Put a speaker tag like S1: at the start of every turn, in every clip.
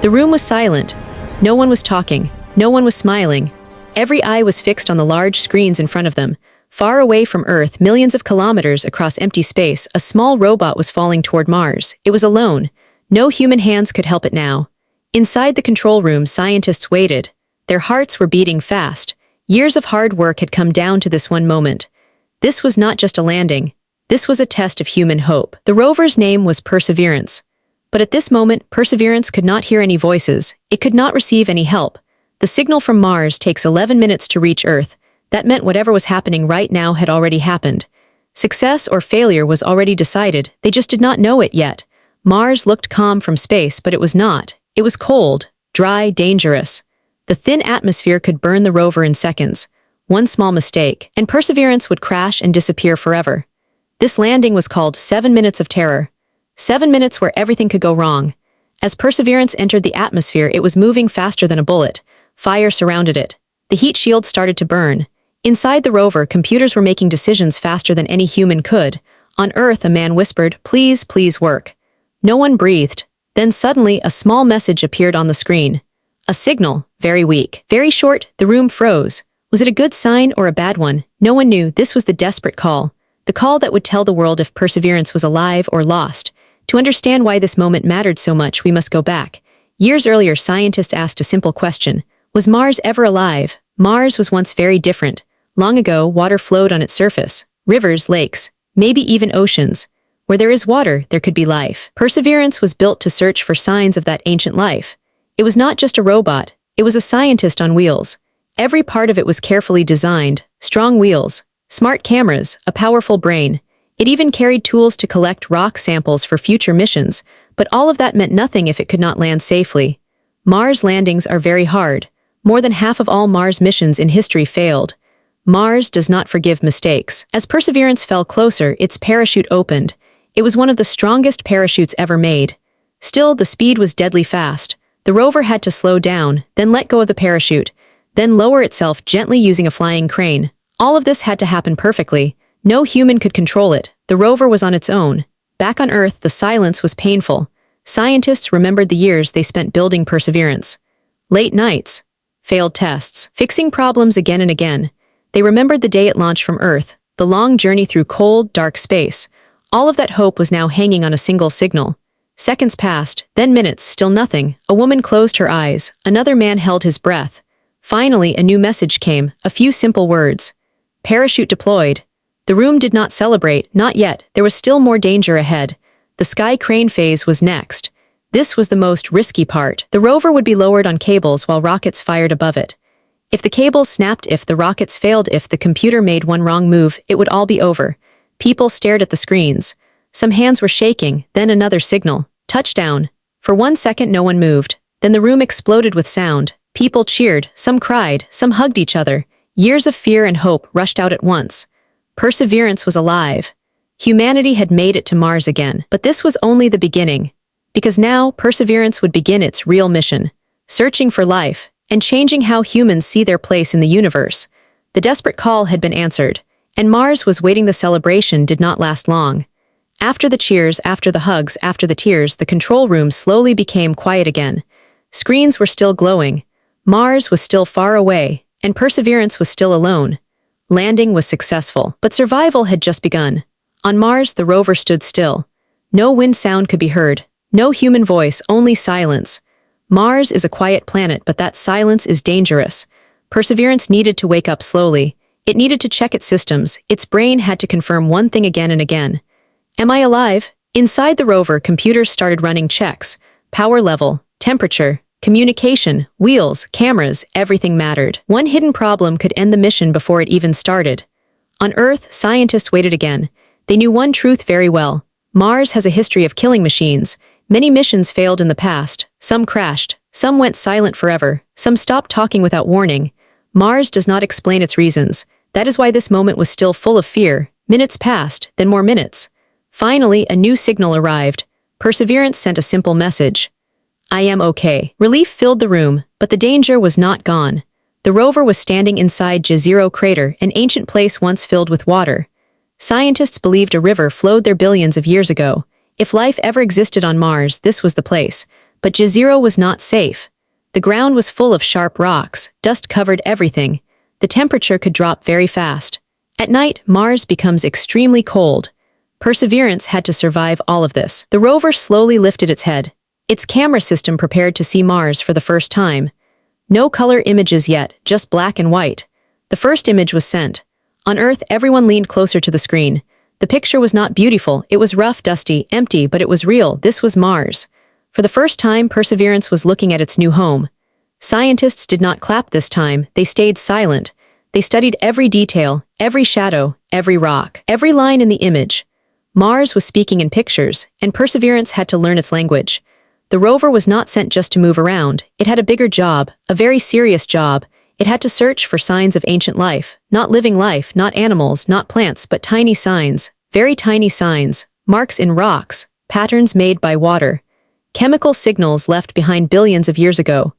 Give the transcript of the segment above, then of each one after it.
S1: The room was silent. No one was talking. No one was smiling. Every eye was fixed on the large screens in front of them. Far away from Earth, millions of kilometers across empty space, a small robot was falling toward Mars. It was alone. No human hands could help it now. Inside the control room, scientists waited. Their hearts were beating fast. Years of hard work had come down to this one moment. This was not just a landing. This was a test of human hope. The rover's name was Perseverance. But at this moment, Perseverance could not hear any voices. It could not receive any help. The signal from Mars takes 11 minutes to reach Earth. That meant whatever was happening right now had already happened. Success or failure was already decided. They just did not know it yet. Mars looked calm from space, but it was not. It was cold, dry, dangerous. The thin atmosphere could burn the rover in seconds. One small mistake, and Perseverance would crash and disappear forever. This landing was called 7 minutes of terror. 7 minutes where everything could go wrong. As Perseverance entered the atmosphere, it was moving faster than a bullet. Fire surrounded it. The heat shield started to burn. Inside the rover, computers were making decisions faster than any human could. On Earth, a man whispered, "Please, please work." No one breathed. Then suddenly, a small message appeared on the screen. A signal, very weak, very short. The room froze. Was it a good sign or a bad one? No one knew. This was the desperate call. The call that would tell the world if Perseverance was alive or lost. To understand why this moment mattered so much, we must go back. Years earlier, scientists asked a simple question. Was Mars ever alive? Mars was once very different. Long ago, water flowed on its surface. Rivers, lakes, maybe even oceans. Where there is water, there could be life. Perseverance was built to search for signs of that ancient life. It was not just a robot. It was a scientist on wheels. Every part of it was carefully designed. Strong wheels, smart cameras, a powerful brain. It even carried tools to collect rock samples for future missions. But all of that meant nothing if it could not land safely. Mars landings are very hard. More than half of all Mars missions in history failed. Mars does not forgive mistakes. As Perseverance fell closer, its parachute opened. It was one of the strongest parachutes ever made. Still, the speed was deadly fast. The rover had to slow down, then let go of the parachute, then lower itself gently using a flying crane. All of this had to happen perfectly. No human could control it. The rover was on its own. Back on Earth, the silence was painful. Scientists remembered the years they spent building Perseverance. Late nights, failed tests, fixing problems again and again. They remembered the day it launched from Earth, the long journey through cold, dark space. All of that hope was now hanging on a single signal. Seconds passed, then minutes, still nothing. A woman closed her eyes. Another man held his breath. Finally, a new message came, a few simple words. Parachute deployed. The room did not celebrate, not yet. There was still more danger ahead. The sky crane phase was next. This was the most risky part. The rover would be lowered on cables while rockets fired above it. If the cables snapped, if the rockets failed, if the computer made one wrong move, it would all be over. People stared at the screens. Some hands were shaking, then another signal. Touchdown. For 1 second, no one moved. Then the room exploded with sound. People cheered, some cried, some hugged each other. Years of fear and hope rushed out at once. Perseverance was alive. Humanity had made it to Mars again. But this was only the beginning. Because now, Perseverance would begin its real mission. Searching for life, and changing how humans see their place in the universe. The desperate call had been answered, and Mars was waiting. The celebration did not last long. After the cheers, after the hugs, after the tears, the control room slowly became quiet again. Screens were still glowing. Mars was still far away, and Perseverance was still alone. Landing was successful, but survival had just begun. On Mars, the rover stood still. No wind sound could be heard. No human voice, only silence. Mars is a quiet planet, but that silence is dangerous. Perseverance needed to wake up slowly. It needed to check its systems. Its brain had to confirm one thing again and again. Am I alive? Inside the rover, computers started running checks. Power level, temperature, communication, wheels, cameras, everything mattered. One hidden problem could end the mission before it even started. On Earth, scientists waited again. They knew one truth very well. Mars has a history of killing machines. Many missions failed in the past. Some crashed. Some went silent forever. Some stopped talking without warning. Mars does not explain its reasons. That is why this moment was still full of fear. Minutes passed, then more minutes. Finally, a new signal arrived. Perseverance sent a simple message. I am okay. Relief filled the room, but the danger was not gone. The rover was standing inside Jezero crater, an ancient place once filled with water. Scientists believed a river flowed there billions of years ago. If life ever existed on Mars, this was the place. But Jezero was not safe. The ground was full of sharp rocks, dust covered everything. The temperature could drop very fast. At night, Mars becomes extremely cold. Perseverance had to survive all of this. The rover slowly lifted its head. Its camera system prepared to see Mars for the first time. No color images yet, just black and white. The first image was sent. On Earth, everyone leaned closer to the screen. The picture was not beautiful, it was rough, dusty, empty, but it was real. This was Mars. For the first time, Perseverance was looking at its new home. Scientists did not clap this time, they stayed silent. They studied every detail, every shadow, every rock, every line in the image. Mars was speaking in pictures, and Perseverance had to learn its language. The rover was not sent just to move around, it had a bigger job, a very serious job. It had to search for signs of ancient life, not living life, not animals, not plants, but tiny signs, very tiny signs, marks in rocks, patterns made by water, chemical signals left behind billions of years ago.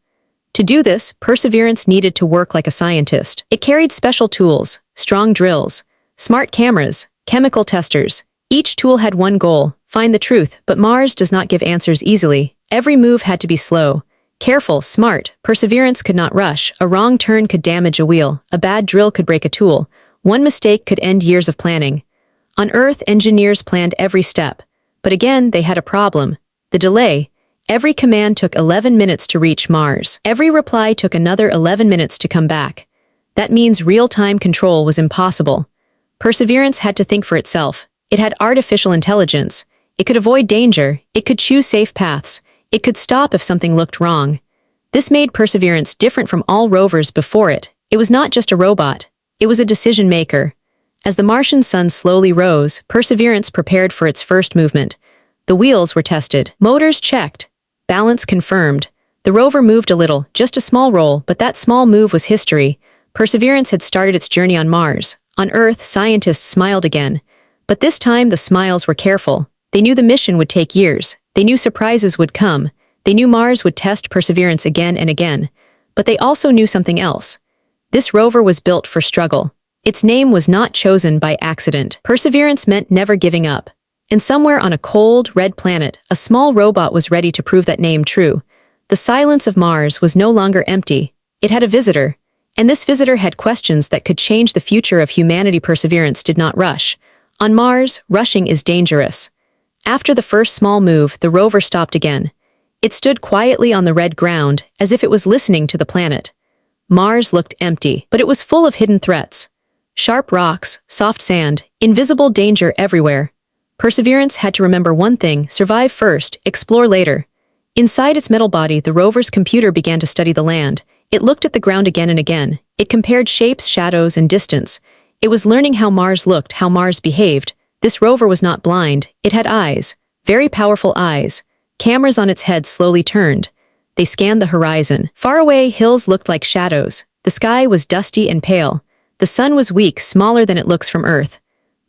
S1: To do this, Perseverance needed to work like a scientist. It carried special tools, strong drills, smart cameras, chemical testers. Each tool had one goal, find the truth, but Mars does not give answers easily. Every move had to be slow. Careful, smart, Perseverance could not rush. A wrong turn could damage a wheel, a bad drill could break a tool. One mistake could end years of planning. On Earth, engineers planned every step. But again, they had a problem. The delay. Every command took 11 minutes to reach Mars. Every reply took another 11 minutes to come back. That means real-time control was impossible. Perseverance had to think for itself. It had artificial intelligence. It could avoid danger. It could choose safe paths. It could stop if something looked wrong. This made Perseverance different from all rovers before it. It was not just a robot. It was a decision maker. As the Martian sun slowly rose, Perseverance prepared for its first movement. The wheels were tested. Motors checked. Balance confirmed. The rover moved a little, just a small roll, but that small move was history. Perseverance had started its journey on Mars. On Earth, scientists smiled again. But this time the smiles were careful. They knew the mission would take years. They knew surprises would come. They knew Mars would test Perseverance again and again. But they also knew something else. This rover was built for struggle. Its name was not chosen by accident. Perseverance meant never giving up. And somewhere on a cold, red planet, a small robot was ready to prove that name true. The silence of Mars was no longer empty. It had a visitor. And this visitor had questions that could change the future of humanity. Perseverance did not rush. On Mars, rushing is dangerous. After the first small move, the rover stopped again. It stood quietly on the red ground, as if it was listening to the planet. Mars looked empty, but it was full of hidden threats. Sharp rocks, soft sand, invisible danger everywhere. Perseverance had to remember one thing: survive first, explore later. Inside its metal body, the rover's computer began to study the land. It looked at the ground again and again. It compared shapes, shadows, and distance. It was learning how Mars looked, how Mars behaved. This rover was not blind. It had eyes, very powerful eyes. Cameras on its head slowly turned. They scanned the horizon. Far away, hills looked like shadows. The sky was dusty and pale. The sun was weak, smaller than it looks from Earth.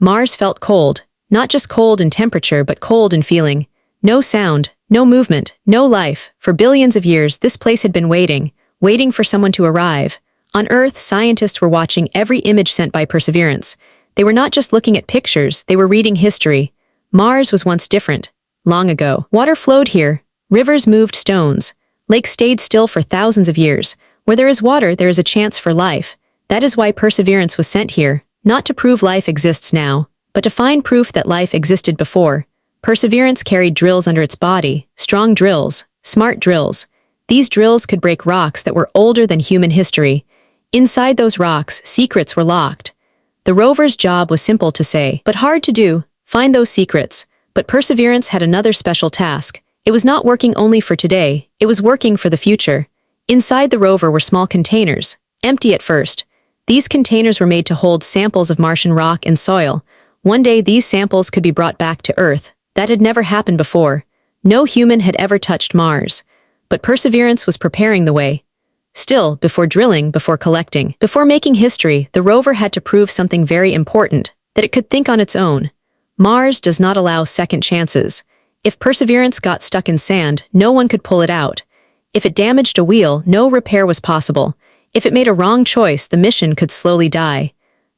S1: Mars felt cold, not just cold in temperature, but cold in feeling. No sound, no movement, no life. For billions of years, this place had been waiting for someone to arrive. On Earth, scientists were watching every image sent by Perseverance. They were not just looking at pictures, they were reading history. Mars was once different. Long ago, water flowed here. Rivers moved stones. Lakes stayed still for thousands of years. Where there is water, there is a chance for life. That is why Perseverance was sent here, not to prove life exists now, but to find proof that life existed before. Perseverance carried drills under its body, strong drills, smart drills. These drills could break rocks that were older than human history. Inside those rocks, secrets were locked. The rover's job was simple to say, but hard to do: find those secrets. But Perseverance had another special task. It was not working only for today, it was working for the future. Inside the rover were small containers, empty at first. These containers were made to hold samples of Martian rock and soil. One day these samples could be brought back to Earth. That had never happened before. No human had ever touched Mars. But Perseverance was preparing the way. Still, before drilling, before collecting, before making history, the rover had to prove something very important: that it could think on its own. Mars does not allow second chances. If Perseverance got stuck in sand, no one could pull it out. If it damaged a wheel, no repair was possible. If it made a wrong choice, the mission could slowly die.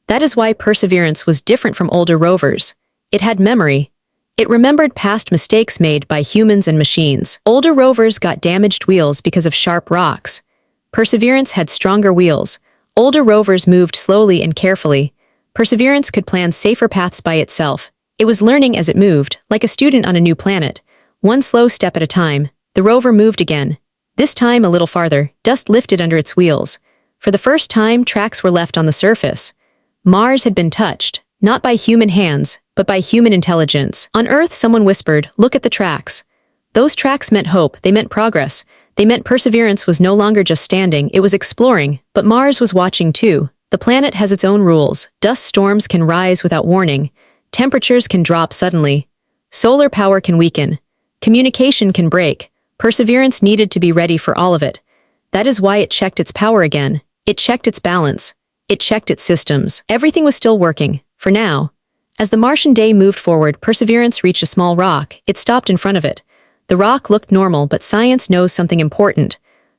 S1: That is why Perseverance was different from older rovers. It had memory. It remembered past mistakes made by humans and machines. Older rovers got damaged wheels because of sharp rocks. Perseverance had stronger wheels. Older rovers moved slowly and carefully. Perseverance could plan safer paths by itself. It was learning as it moved, like a student on a new planet. One slow step at a time, the rover moved again. This time a little farther, dust lifted under its wheels. For the first time, tracks were left on the surface. Mars had been touched, not by human hands, but by human intelligence. On Earth, someone whispered, "Look at the tracks." Those tracks meant hope, they meant progress. They meant Perseverance was no longer just standing, it was exploring, but Mars was watching too. The planet has its own rules. Dust storms can rise without warning. Temperatures can drop suddenly. Solar power can weaken. Communication can break. Perseverance needed to be ready for all of it. That is why it checked its power again. It checked its balance. It checked its systems. Everything was still working, for now. As the Martian day moved forward, Perseverance reached a small rock. It stopped in front of it. The rock looked normal, but science knows something important.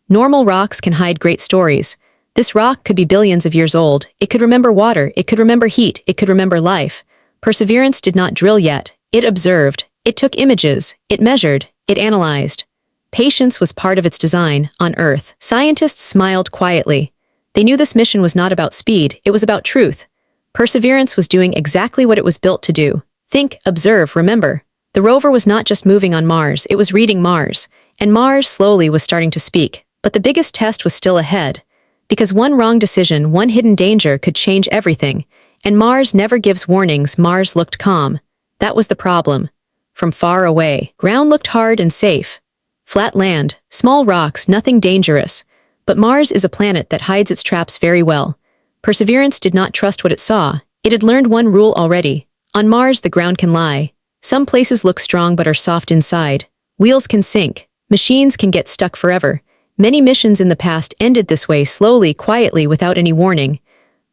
S1: Normal rocks can hide great stories. This rock could be billions of years old. It could remember water, it could remember heat, it could remember life. Perseverance did not drill yet. It observed. It took images. It measured. It analyzed. Patience was part of its design. On Earth, scientists smiled quietly. They knew this mission was not about speed, it was about truth. Perseverance was doing exactly what it was built to do. Think, observe, remember. The rover was not just moving on Mars, it was reading Mars. And Mars slowly was starting to speak. But the biggest test was still ahead. Because one wrong decision, one hidden danger could change everything. And Mars never gives warnings. Mars looked calm. That was the problem. From far away, ground looked hard and safe. Flat land, small rocks, nothing dangerous. But Mars is a planet that hides its traps very well. Perseverance did not trust what it saw. It had learned one rule already. On Mars, the ground can lie. Some places look strong but are soft inside. Wheels can sink. Machines can get stuck forever. Many missions in the past ended this way, slowly, quietly, without any warning.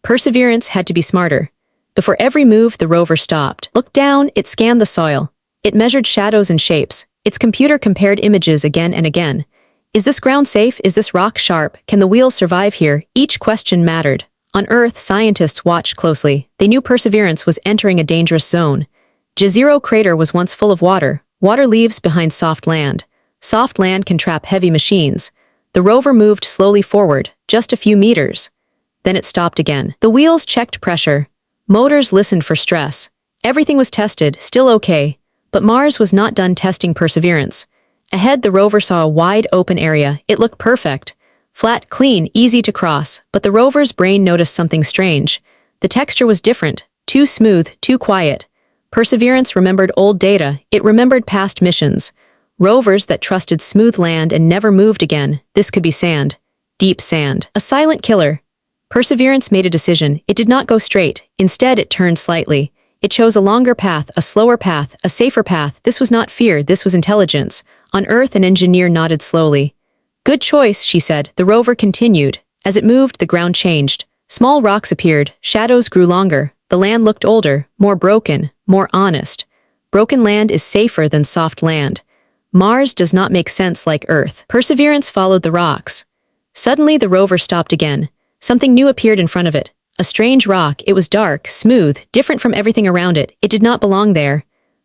S1: Perseverance had to be smarter. Before every move, the rover stopped. Looked down, it scanned the soil. It measured shadows and shapes. Its computer compared images again and again. Is this ground safe? Is this rock sharp? Can the wheels survive here? Each question mattered. On Earth, scientists watched closely. They knew Perseverance was entering a dangerous zone. Jezero crater was once full of water. Water leaves behind soft land. Soft land can trap heavy machines. The rover moved slowly forward, just a few meters. Then it stopped again. The wheels checked pressure. Motors listened for stress. Everything was tested, still okay. But Mars was not done testing Perseverance. Ahead, the rover saw a wide open area. It looked perfect. Flat, clean, easy to cross. But the rover's brain noticed something strange. The texture was different. Too smooth, too quiet. Perseverance remembered old data. It remembered past missions. Rovers that trusted smooth land and never moved again. This could be sand. Deep sand. A silent killer. Perseverance made a decision. It did not go straight. Instead, it turned slightly. It chose a longer path, a slower path, a safer path. This was not fear, this was intelligence. On Earth, an engineer nodded slowly. "Good choice," she said. The rover continued. As it moved, the ground changed. Small rocks appeared. Shadows grew longer. The land looked older, more broken, more honest. Broken land is safer than soft land. Mars does not make sense like Earth. Perseverance followed the rocks. Suddenly, the rover stopped again. Something new appeared in front of it. A strange rock. It was dark, smooth, different from everything around it. It did not belong there.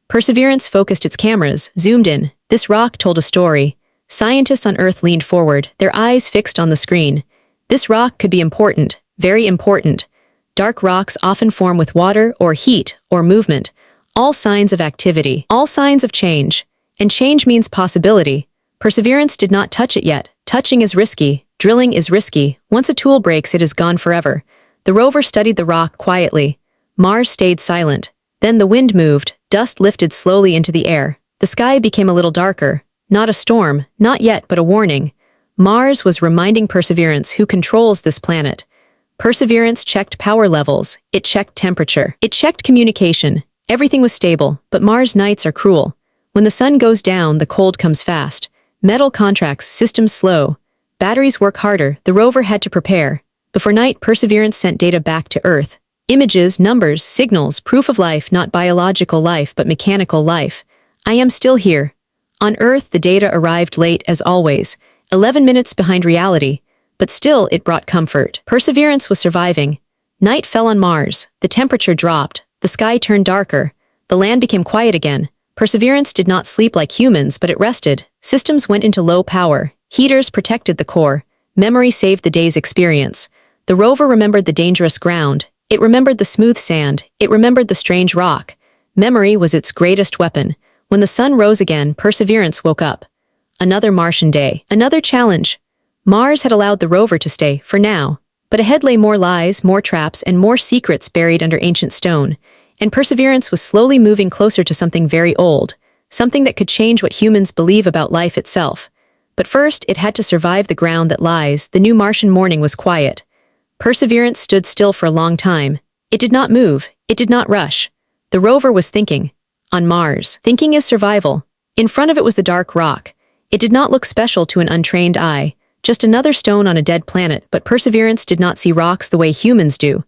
S1: Perseverance focused its cameras, zoomed in. This rock told a story. Scientists on Earth leaned forward, their eyes fixed on the screen. This rock could be important, very important. Dark rocks often form with water or heat or movement. All signs of activity, all signs of change. And change means possibility. Perseverance did not touch it yet. Touching is risky. Drilling is risky. Once a tool breaks, it is gone forever. The rover studied the rock quietly. Mars stayed silent. Then the wind moved. Dust lifted slowly into the air. The sky became a little darker. Not a storm, not yet, but a warning. Mars was reminding Perseverance who controls this planet. Perseverance checked power levels. It checked temperature. It checked communication. Everything was stable, but Mars nights are cruel. When the sun goes down, the cold comes fast. Metal contracts, systems slow. Batteries work harder. The rover had to prepare. Before night, Perseverance sent data back to Earth. Images, numbers, signals, proof of life, not biological life, but mechanical life. I am still here. On Earth, the data arrived late as always, 11 minutes behind reality, but still it brought comfort. Perseverance was surviving. Night fell on Mars. The temperature dropped. The sky turned darker. The land became quiet again. Perseverance did not sleep like humans, but it rested. Systems went into low power. Heaters protected the core. Memory saved the day's experience. The rover remembered the dangerous ground. It remembered the smooth sand. It remembered the strange rock. Memory was its greatest weapon. When the sun rose again, Perseverance woke up. Another Martian day. Another challenge. Mars had allowed the rover to stay, for now. But ahead lay more lies, more traps, and more secrets buried under ancient stone. And Perseverance was slowly moving closer to something very old. Something that could change what humans believe about life itself. But first, it had to survive the ground that lies. The new Martian morning was quiet. Perseverance stood still for a long time. It did not move. It did not rush. The rover was thinking. On Mars, thinking is survival. In front of it was the dark rock. It did not look special to an untrained eye. Just another stone on a dead planet, but Perseverance did not see rocks the way humans do.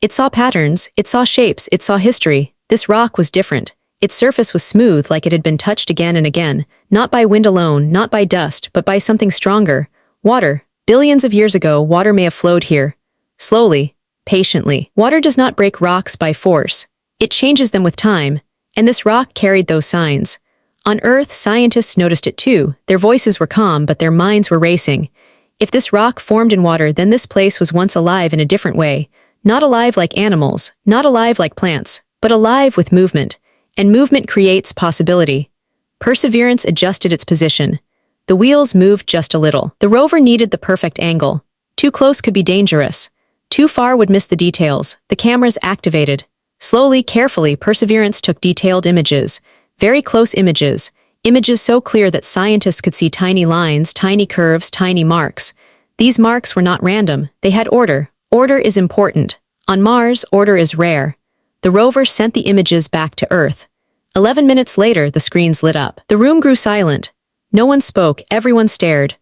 S1: It saw patterns, it saw shapes, it saw history. This rock was different. Its surface was smooth like it had been touched again and again, not by wind alone, not by dust, but by something stronger. Water. Billions of years ago, water may have flowed here. Slowly, patiently. Water does not break rocks by force. It changes them with time, and this rock carried those signs. On Earth, scientists noticed it too. Their voices were calm, but their minds were racing. If this rock formed in water, then this place was once alive in a different way. Not alive like animals, not alive like plants, but alive with movement. And movement creates possibility. Perseverance adjusted its position. The wheels moved just a little. The rover needed the perfect angle. Too close could be dangerous. Too far would miss the details. The cameras activated. Slowly, carefully, Perseverance took detailed images. Very close images. Images so clear that scientists could see tiny lines, tiny curves, tiny marks. These marks were not random. They had order. Order is important. On Mars, order is rare. The rover sent the images back to Earth. 11 minutes later, the screens lit up. The room grew silent. No one spoke. Everyone stared.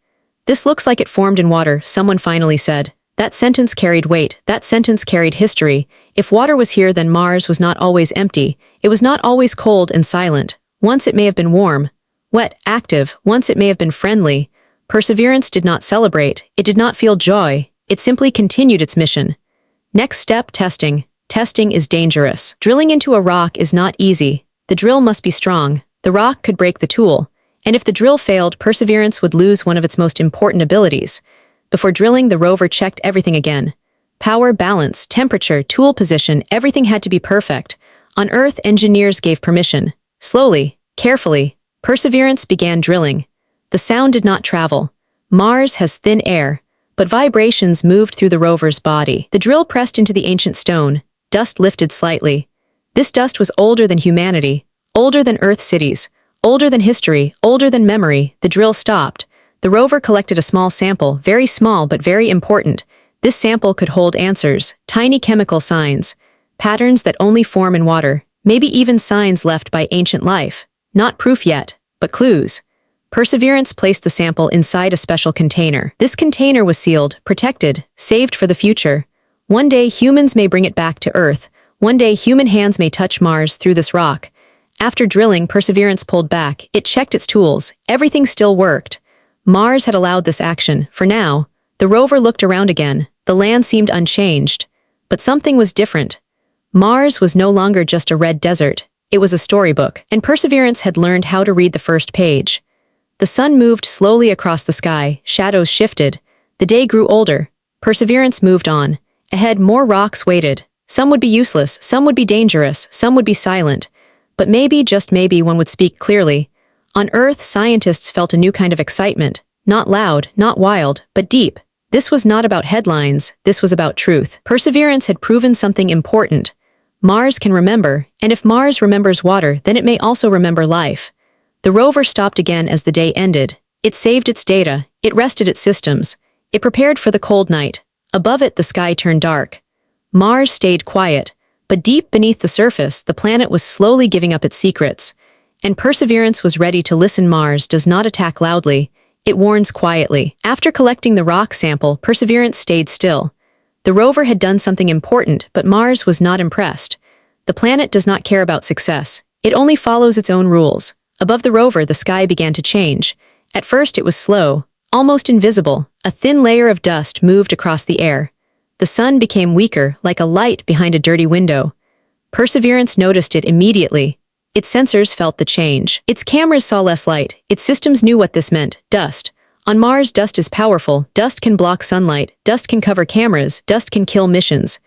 S1: This looks like it formed in water, someone finally said. That sentence carried weight. That sentence carried history. If water was here, then Mars was not always empty. It was not always cold and silent. Once it may have been warm, wet, active. Once it may have been friendly. Perseverance did not celebrate. It did not feel joy. It simply continued its mission. Next step, testing. Testing is dangerous. Drilling into a rock is not easy. The drill must be strong. The rock could break the tool. And if the drill failed, Perseverance would lose one of its most important abilities. Before drilling, the rover checked everything again. Power, balance, temperature, tool position, everything had to be perfect. On Earth, engineers gave permission. Slowly, carefully, Perseverance began drilling. The sound did not travel. Mars has thin air, but vibrations moved through the rover's body. The drill pressed into the ancient stone. Dust lifted slightly. This dust was older than humanity, older than Earth cities, older than history, older than memory. The drill stopped. The rover collected a small sample, very small but very important. This sample could hold answers, tiny chemical signs, patterns that only form in water, maybe even signs left by ancient life. Not proof yet, but clues. Perseverance placed the sample inside a special container. This container was sealed, protected, saved for the future. One day humans may bring it back to Earth. One day human hands may touch Mars through this rock. After drilling, Perseverance pulled back. It checked its tools. Everything still worked. Mars had allowed this action. For now, the rover looked around again. The land seemed unchanged. But something was different. Mars was no longer just a red desert. It was a storybook, and Perseverance had learned how to read the first page. The sun moved slowly across the sky. Shadows shifted. The day grew older. Perseverance moved on. Ahead, more rocks waited. Some would be useless, some would be dangerous, some would be silent. But maybe, just maybe, one would speak clearly. On Earth, scientists felt a new kind of excitement. Not loud, not wild, but deep. This was not about headlines, this was about truth. Perseverance had proven something important. Mars can remember, and if Mars remembers water, then it may also remember life. The rover stopped again as the day ended. It saved its data, it rested its systems. It prepared for the cold night. Above it, the sky turned dark. Mars stayed quiet, but deep beneath the surface, the planet was slowly giving up its secrets. And Perseverance was ready to listen. Mars does not attack loudly, it warns quietly. After collecting the rock sample, Perseverance stayed still. The rover had done something important, but Mars was not impressed. The planet does not care about success. It only follows its own rules. Above the rover, the sky began to change. At first it was slow, almost invisible. A thin layer of dust moved across the air. The sun became weaker, like a light behind a dirty window. Perseverance noticed it immediately. Its sensors felt the change. Its cameras saw less light. Its systems knew what this meant: dust. On Mars, dust is powerful. Dust can block sunlight. Dust can cover cameras. Dust can kill missions.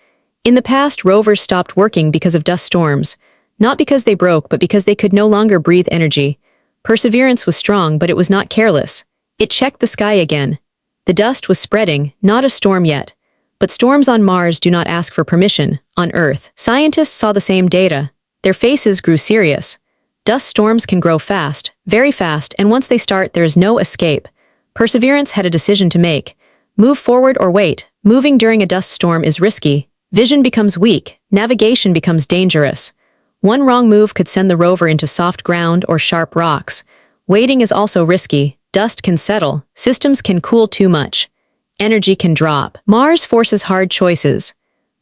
S1: In the past, rovers stopped working because of dust storms. Not because they broke, but because they could no longer breathe energy. Perseverance was strong, but it was not careless. It checked the sky again. The dust was spreading, not a storm yet. But storms on Mars do not ask for permission. On Earth, scientists saw the same data. Their faces grew serious. Dust storms can grow fast, very fast, and once they start, there is no escape. Perseverance had a decision to make. Move forward or wait. Moving during a dust storm is risky. Vision becomes weak. Navigation becomes dangerous. One wrong move could send the rover into soft ground or sharp rocks. Waiting is also risky. Dust can settle. Systems can cool too much. Energy can drop. Mars forces hard choices.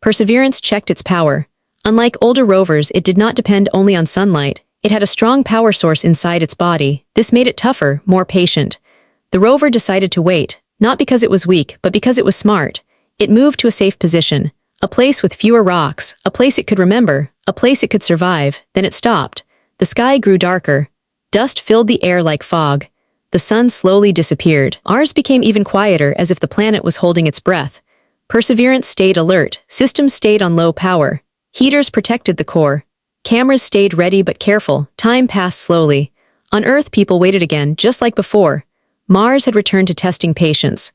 S1: Perseverance checked its power. Unlike older rovers, it did not depend only on sunlight. It had a strong power source inside its body. This made it tougher, more patient. The rover decided to wait, not because it was weak, but because it was smart. It moved to a safe position, a place with fewer rocks, a place it could remember, a place it could survive. Then it stopped. The sky grew darker. Dust filled the air like fog. The sun slowly disappeared. Mars became even quieter, as if the planet was holding its breath. Perseverance stayed alert. Systems stayed on low power. Heaters protected the core. Cameras stayed ready but careful. Time passed slowly. On Earth, people waited again, just like before. Mars had returned to testing patience.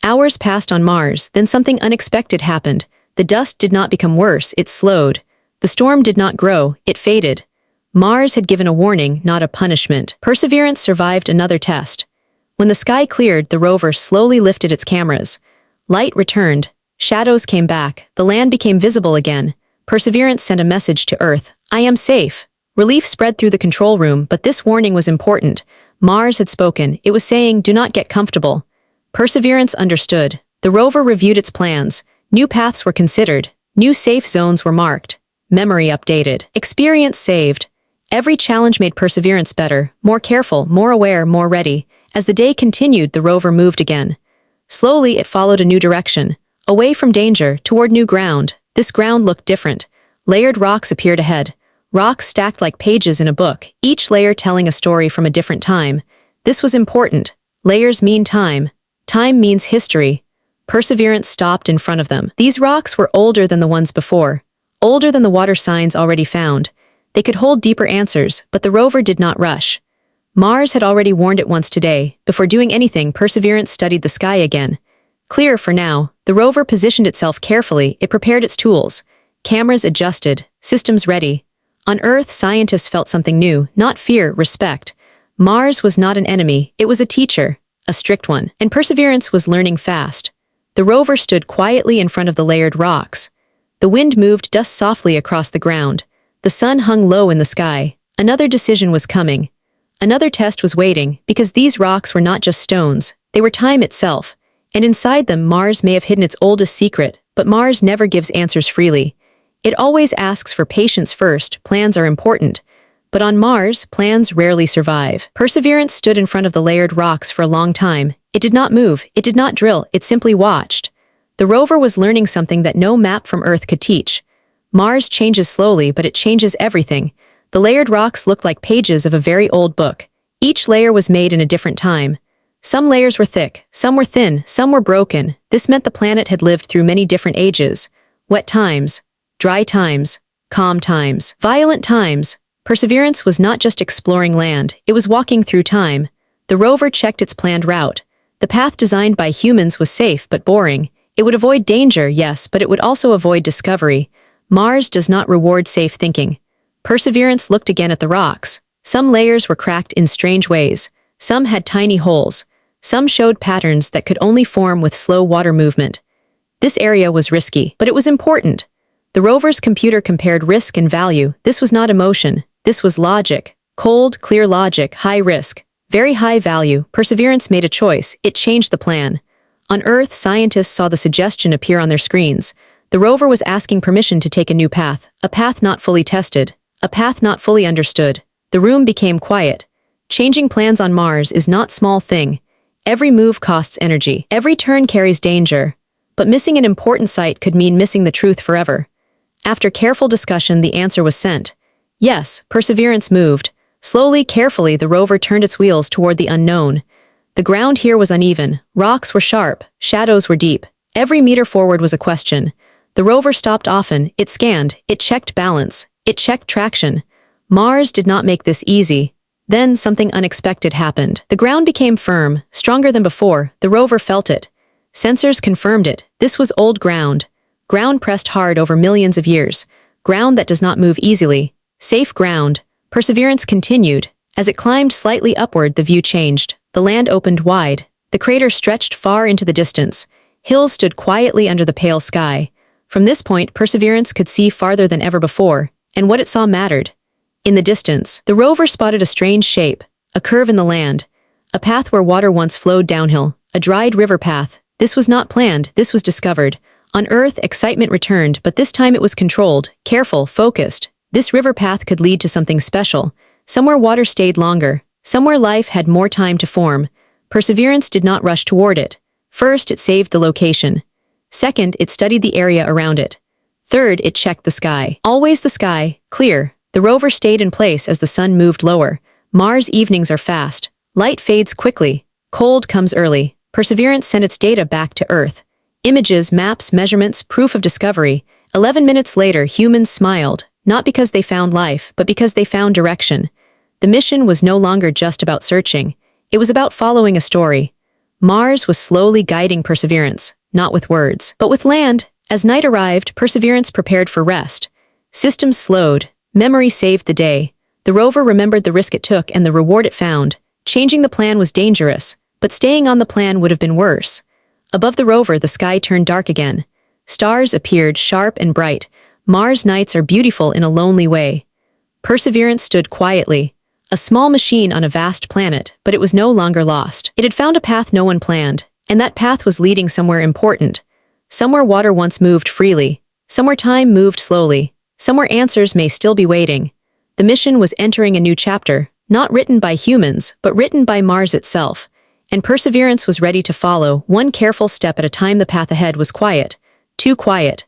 S1: Hours passed on Mars, then something unexpected happened. The dust did not become worse, it slowed. The storm did not grow, it faded. Mars had given a warning, not a punishment. Perseverance survived another test. When the sky cleared, the rover slowly lifted its cameras. Light returned. Shadows came back. The land became visible again. Perseverance sent a message to Earth. I am safe. Relief spread through the control room, but this warning was important. Mars had spoken. It was saying, do not get comfortable. Perseverance understood. The rover reviewed its plans. New paths were considered. New safe zones were marked. Memory updated. Experience saved. Every challenge made Perseverance better, more careful, more aware, more ready. As the day continued, the rover moved again. Slowly, it followed a new direction. Away from danger, toward new ground. This ground looked different. Layered rocks appeared ahead. Rocks stacked like pages in a book, each layer telling a story from a different time. This was important. Layers mean time. Time means history. Perseverance stopped in front of them. These rocks were older than the ones before. Older than the water signs already found. They could hold deeper answers, but the rover did not rush. Mars had already warned it once today. Before doing anything, Perseverance studied the sky again. Clear for now, the rover positioned itself carefully. It prepared its tools. Cameras adjusted. Systems ready. On Earth, scientists felt something new, not fear, respect. Mars was not an enemy, it was a teacher, a strict one, and Perseverance was learning fast. The rover stood quietly in front of the layered rocks. The wind moved dust softly across the ground. The sun hung low in the sky. Another decision was coming. Another test was waiting, because these rocks were not just stones, they were time itself. And inside them, Mars may have hidden its oldest secret, but Mars never gives answers freely. It always asks for patience first. Plans are important. But on Mars, plans rarely survive. Perseverance stood in front of the layered rocks for a long time. It did not move, it did not drill, it simply watched. The rover was learning something that no map from Earth could teach. Mars changes slowly, but it changes everything. The layered rocks looked like pages of a very old book. Each layer was made in a different time. Some layers were thick, some were thin, some were broken. This meant the planet had lived through many different ages. Wet times. Dry times, calm times, violent times. Perseverance was not just exploring land, it was walking through time. The rover checked its planned route. The path designed by humans was safe but boring. It would avoid danger, yes, but it would also avoid discovery. Mars does not reward safe thinking. Perseverance looked again at the rocks. Some layers were cracked in strange ways. Some had tiny holes. Some showed patterns that could only form with slow water movement. This area was risky, but it was important. The rover's computer compared risk and value. This was not emotion. This was logic. Cold, clear logic, high risk, very high value. Perseverance made a choice. It changed the plan. On Earth, scientists saw the suggestion appear on their screens. The rover was asking permission to take a new path, a path not fully tested, a path not fully understood. The room became quiet. Changing plans on Mars is not small thing. Every move costs energy. Every turn carries danger. But missing an important site could mean missing the truth forever. After careful discussion, the answer was sent. Yes, Perseverance moved. Slowly, carefully, the rover turned its wheels toward the unknown. The ground here was uneven, rocks were sharp, shadows were deep. Every meter forward was a question. The rover stopped often, it scanned, it checked balance, it checked traction. Mars did not make this easy. Then something unexpected happened. The ground became firm, stronger than before. The rover felt it. Sensors confirmed it. This was old ground. Ground pressed hard over millions of years. Ground that does not move easily. Safe ground. Perseverance continued. As it climbed slightly upward, the view changed. The land opened wide. The crater stretched far into the distance. Hills stood quietly under the pale sky. From this point, Perseverance could see farther than ever before, and what it saw mattered. In the distance, the rover spotted a strange shape, a curve in the land, a path where water once flowed downhill, a dried river path. This was not planned, this was discovered. On Earth, excitement returned, but this time it was controlled, careful, focused. This river path could lead to something special. Somewhere water stayed longer. Somewhere life had more time to form. Perseverance did not rush toward it. First, it saved the location. Second, it studied the area around it. Third, it checked the sky. Always the sky, clear. The rover stayed in place as the sun moved lower. Mars evenings are fast. Light fades quickly. Cold comes early. Perseverance sent its data back to Earth. Images, maps, measurements, proof of discovery. 11 minutes later, humans smiled. Not because they found life, but because they found direction. The mission was no longer just about searching. It was about following a story. Mars was slowly guiding Perseverance, not with words, but with land. As night arrived, Perseverance prepared for rest. Systems slowed. Memory saved the day. The rover remembered the risk it took and the reward it found. Changing the plan was dangerous, but staying on the plan would have been worse. Above the rover, the sky turned dark again. Stars appeared, sharp and bright. Mars nights are beautiful in a lonely way. Perseverance stood quietly, a small machine on a vast planet, but it was no longer lost. It had found a path no one planned, and that path was leading somewhere important. Somewhere water once moved freely, somewhere time moved slowly, somewhere answers may still be waiting. The mission was entering a new chapter, not written by humans, but written by Mars itself. And Perseverance was ready to follow, one careful step at a time. The path ahead was quiet, too quiet.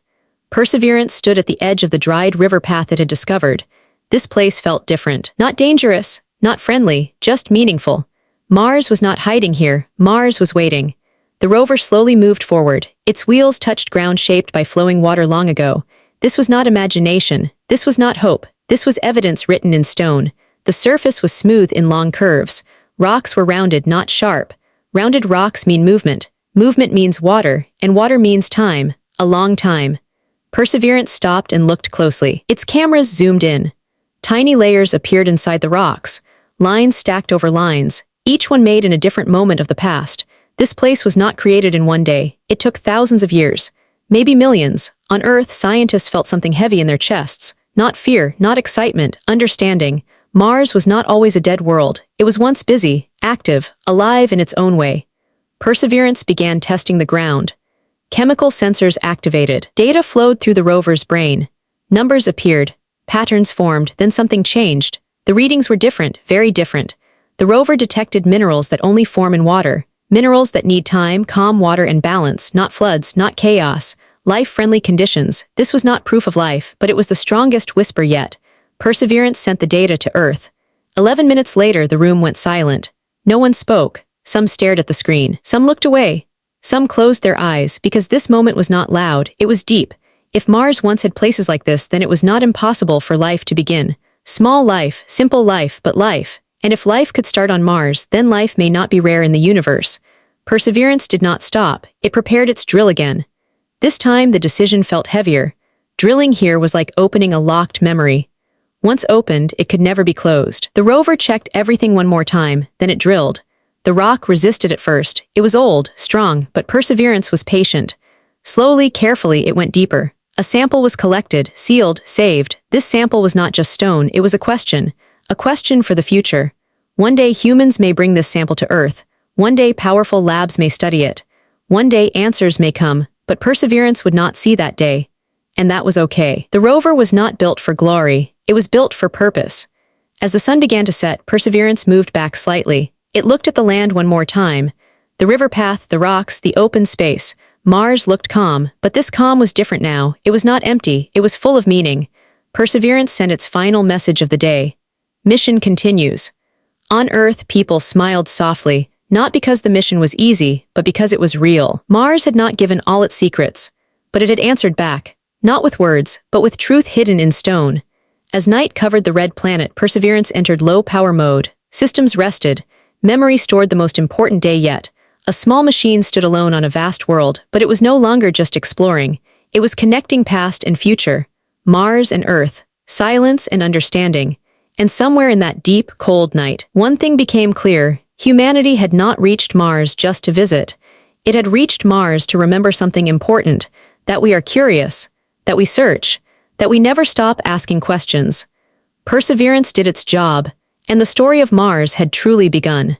S1: Perseverance stood at the edge of the dried river path it had discovered. This place felt different. Not dangerous, not friendly, just meaningful. Mars was not hiding here, Mars was waiting. The rover slowly moved forward. Its wheels touched ground shaped by flowing water long ago. This was not imagination. This was not hope. This was evidence written in stone. The surface was smooth in long curves. Rocks were rounded, not sharp. Rounded rocks mean movement. Movement means water, and water means time. A long time. Perseverance stopped and looked closely. Its cameras zoomed in. Tiny layers appeared inside the rocks. Lines stacked over lines, each one made in a different moment of the past. This place was not created in one day. It took thousands of years. Maybe millions. On Earth, scientists felt something heavy in their chests. Not fear, not excitement, understanding. Mars was not always a dead world. It was once busy, active, alive in its own way. Perseverance began testing the ground. Chemical sensors activated. Data flowed through the rover's brain. Numbers appeared. Patterns formed, then something changed. The readings were different, very different. The rover detected minerals that only form in water. Minerals that need time, calm water and balance, not floods, not chaos. Life-friendly conditions. This was not proof of life, but it was the strongest whisper yet. Perseverance sent the data to Earth. 11 minutes later, the room went silent. No one spoke. Some stared at the screen. Some looked away. Some closed their eyes, because this moment was not loud, it was deep. If Mars once had places like this, then it was not impossible for life to begin. Small life, simple life, but life. And if life could start on Mars, then life may not be rare in the universe. Perseverance did not stop. It prepared its drill again. This time, the decision felt heavier. Drilling here was like opening a locked memory. Once opened, it could never be closed. The rover checked everything one more time, then it drilled. The rock resisted at first. It was old, strong, but Perseverance was patient. Slowly, carefully, it went deeper. A sample was collected, sealed, saved. This sample was not just stone, it was a question for the future. One day humans may bring this sample to Earth. One day powerful labs may study it. One day answers may come, but Perseverance would not see that day. And that was okay. The rover was not built for glory, it was built for purpose. As the sun began to set, Perseverance moved back slightly. It looked at the land one more time. The river path, the rocks, the open space. Mars looked calm, but this calm was different now. It was not empty, it was full of meaning. Perseverance sent its final message of the day. Mission continues. On Earth, people smiled softly, not because the mission was easy, but because it was real. Mars had not given all its secrets, but it had answered back, not with words, but with truth hidden in stone. As night covered the red planet, Perseverance entered low-power mode. Systems rested. Memory stored the most important day yet. A small machine stood alone on a vast world, but it was no longer just exploring. It was connecting past and future, Mars and Earth, silence and understanding. And somewhere in that deep, cold night, one thing became clear. Humanity had not reached Mars just to visit. It had reached Mars to remember something important, that we are curious, that we search, that we never stop asking questions. Perseverance did its job, and the story of Mars had truly begun.